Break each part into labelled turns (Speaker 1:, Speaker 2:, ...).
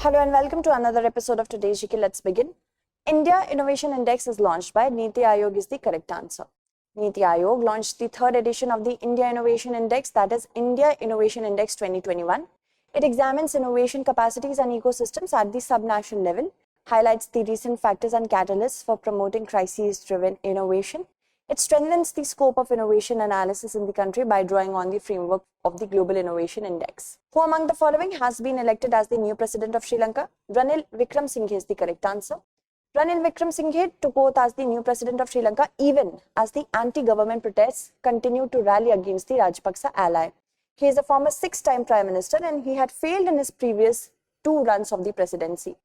Speaker 1: Hello and welcome to another episode of today's GK. Let's begin. India Innovation Index is launched by NITI Aayog is the correct answer. NITI Aayog launched the third edition of the India Innovation Index, that is India Innovation Index 2021. It examines innovation capacities and ecosystems at the subnational level, highlights the recent factors and catalysts for promoting crisis-driven innovation. It strengthens the scope of innovation analysis in the country by drawing on the framework of the Global Innovation Index. Who among the following has been elected as the new President of Sri Lanka? Ranil Wickremesinghe is the correct answer. Ranil Wickremesinghe took oath as the new President of Sri Lanka even as the anti-government protests continued to rally against the Rajapaksa ally. He is a former 6-time Prime Minister and he had failed in his previous 2 runs of the presidency.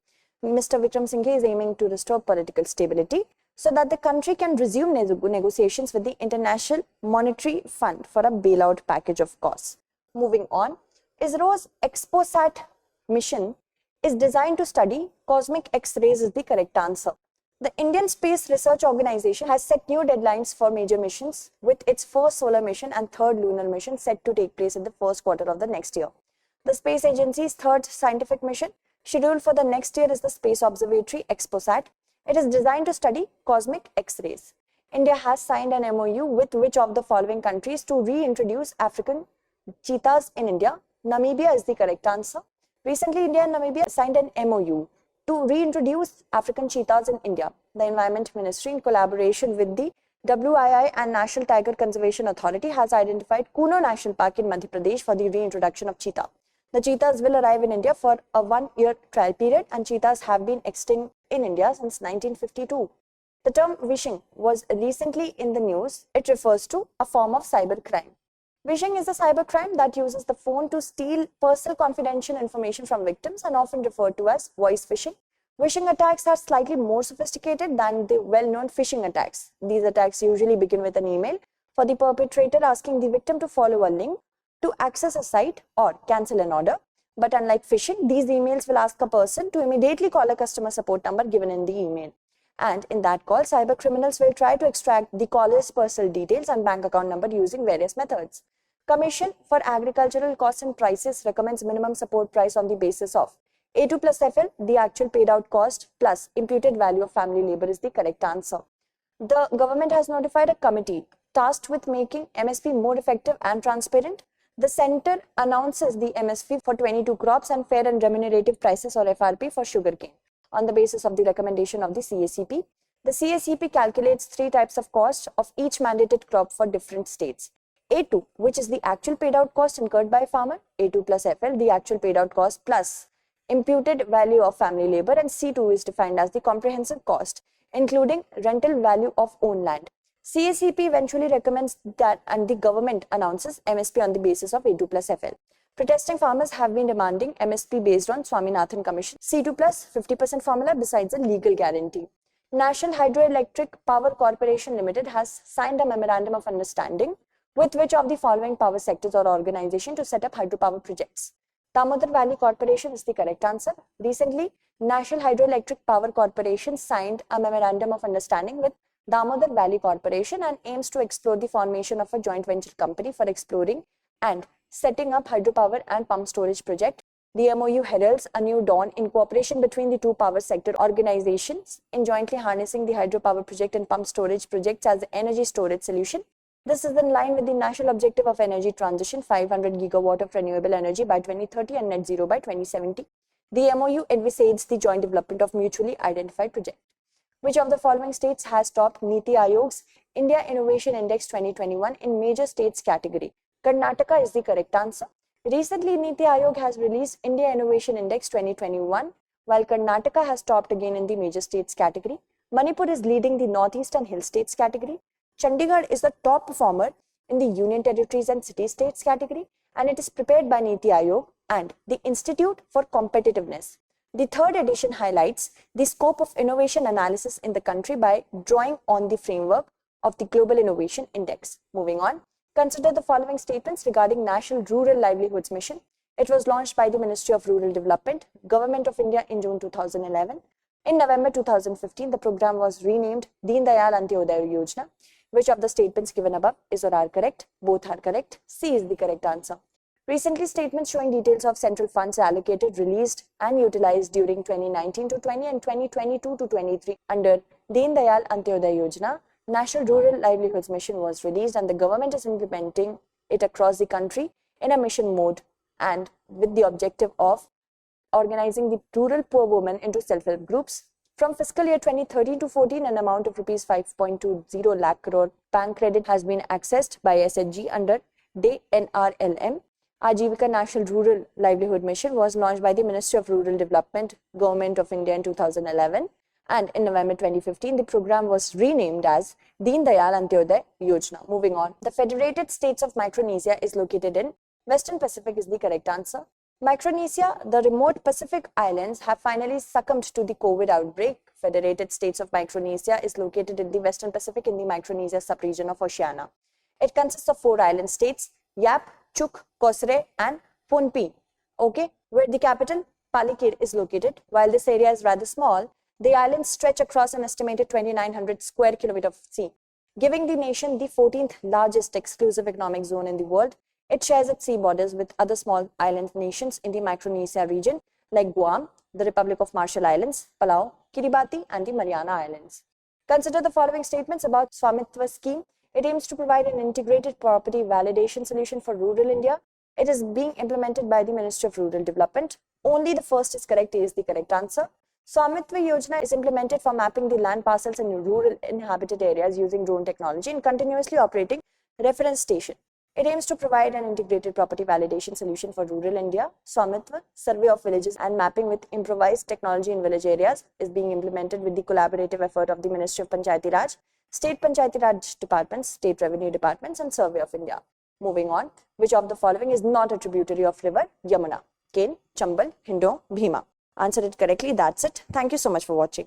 Speaker 1: Mr. Wickremesinghe is aiming to restore political stability so that the country can resume negotiations with the International Monetary Fund for a bailout package, of course. Moving on, ISRO's XpoSat mission is designed to study cosmic X-rays is the correct answer. The Indian Space Research Organization has set new deadlines for major missions, with its first solar mission and third lunar mission set to take place in the first quarter of the next year. The space agency's third scientific mission scheduled for the next year is the Space Observatory XpoSat. It is designed to study cosmic X-rays. India has signed an MOU with which of the following countries to reintroduce African cheetahs in India? Namibia is the correct answer. Recently, India and Namibia signed an MOU to reintroduce African cheetahs in India. The Environment Ministry, in collaboration with the WII and National Tiger Conservation Authority, has identified Kuno National Park in Madhya Pradesh for the reintroduction of cheetah. The cheetahs will arrive in India for a 1-year trial period, and cheetahs have been extinct in India since 1952. The term Vishing was recently in the news. It refers to a form of cybercrime. Vishing is a cybercrime that uses the phone to steal personal confidential information from victims and often referred to as voice phishing. Vishing attacks are slightly more sophisticated than the well-known phishing attacks. These attacks usually begin with an email for the perpetrator asking the victim to follow a link to access a site or cancel an order. But unlike phishing, these emails will ask a person to immediately call a customer support number given in the email. And in that call, cyber criminals will try to extract the caller's personal details and bank account number using various methods. Commission for Agricultural Costs and Prices recommends minimum support price on the basis of A2 plus FL, the actual paid out cost, plus imputed value of family labor is the correct answer. The government has notified a committee tasked with making MSP more effective and transparent. The center announces the MSP for 22 crops and fair and remunerative prices or FRP for sugarcane on the basis of the recommendation of the CACP. The CACP calculates 3 types of cost of each mandated crop for different states. A2, which is the actual paid out cost incurred by a farmer, A2 plus FL, the actual paid out cost plus imputed value of family labor, and C2 is defined as the comprehensive cost, including rental value of own land. CACP eventually recommends that and the government announces MSP on the basis of A2 plus FL. Protesting farmers have been demanding MSP based on Swaminathan Commission C2 plus 50% formula besides a legal guarantee. National Hydroelectric Power Corporation Ltd has signed a Memorandum of Understanding with which of the following power sectors or organization to set up hydropower projects? Damodar Valley Corporation is the correct answer. Recently, National Hydroelectric Power Corporation signed a Memorandum of Understanding with Damodar Valley Corporation and aims to explore the formation of a joint venture company for exploring and setting up hydropower and pump storage project. The MOU heralds a new dawn in cooperation between the 2 power sector organizations in jointly harnessing the hydropower project and pump storage projects as the energy storage solution. This is in line with the national objective of energy transition, 500 gigawatt of renewable energy by 2030 and net zero by 2070. The MOU envisages the joint development of mutually identified projects. Which of the following states has topped NITI Aayog's India Innovation Index 2021 in major states category? Karnataka is the correct answer. Recently, NITI Aayog has released India Innovation Index 2021, while Karnataka has topped again in the major states category. Manipur is leading the Northeast and Hill States category. Chandigarh is the top performer in the Union Territories and City States category, and it is prepared by NITI Aayog and the Institute for Competitiveness. The third edition highlights the scope of innovation analysis in the country by drawing on the framework of the Global Innovation Index. Moving on, consider the following statements regarding National Rural Livelihoods Mission. It was launched by the Ministry of Rural Development, Government of India in June 2011. In November 2015, the program was renamed Deen Dayal Antyodaya Yojana. Which of the statements given above is or are correct? Both are correct. C is the correct answer. Recently, statements showing details of central funds allocated, released and utilized during 2019-20 and 2022-23 under Deen-Dayal Antyodaya Yojana, National Rural Livelihoods Mission was released, and the government is implementing it across the country in a mission mode and with the objective of organizing the rural poor women into self-help groups. From fiscal year 2013 to 14, an amount of rupees 5.20 lakh crore bank credit has been accessed by SHG under DAY-NRLM. Ajivika National Rural Livelihood Mission was launched by the Ministry of Rural Development, Government of India in 2011, and in November 2015, the program was renamed as Deen Dayal Antyodaya Yojana. Moving on, the Federated States of Micronesia is located in Western Pacific is the correct answer. Micronesia, the remote Pacific islands, have finally succumbed to the COVID outbreak. Federated States of Micronesia is located in the Western Pacific in the Micronesia sub-region of Oceania. It consists of 4 island states, Yap, Chuk, Kosrae and Pohnpei, okay, where the capital Palikir is located. While this area is rather small, the islands stretch across an estimated 2,900 square kilometers of sea, giving the nation the 14th largest exclusive economic zone in the world. It shares its sea borders with other small island nations in the Micronesia region like Guam, the Republic of Marshall Islands, Palau, Kiribati and the Mariana Islands. Consider the following statements about SWAMITVA Scheme. It aims to provide an integrated property validation solution for rural India. It is being implemented by the Ministry of Rural Development. Only the first is correct, is the correct answer. SWAMITVA Yojana is implemented for mapping the land parcels in rural inhabited areas using drone technology and continuously operating reference station. It aims to provide an integrated property validation solution for rural India. SWAMITVA, survey of villages and mapping with improvised technology in village areas, is being implemented with the collaborative effort of the Ministry of Panchayati Raj, State Panchayati Raj Departments, State Revenue Departments and Survey of India. Moving on, which of the following is not a tributary of river Yamuna? Ken, Chambal, Hindon, Bhima. Answer it correctly. That's it. Thank you so much for watching.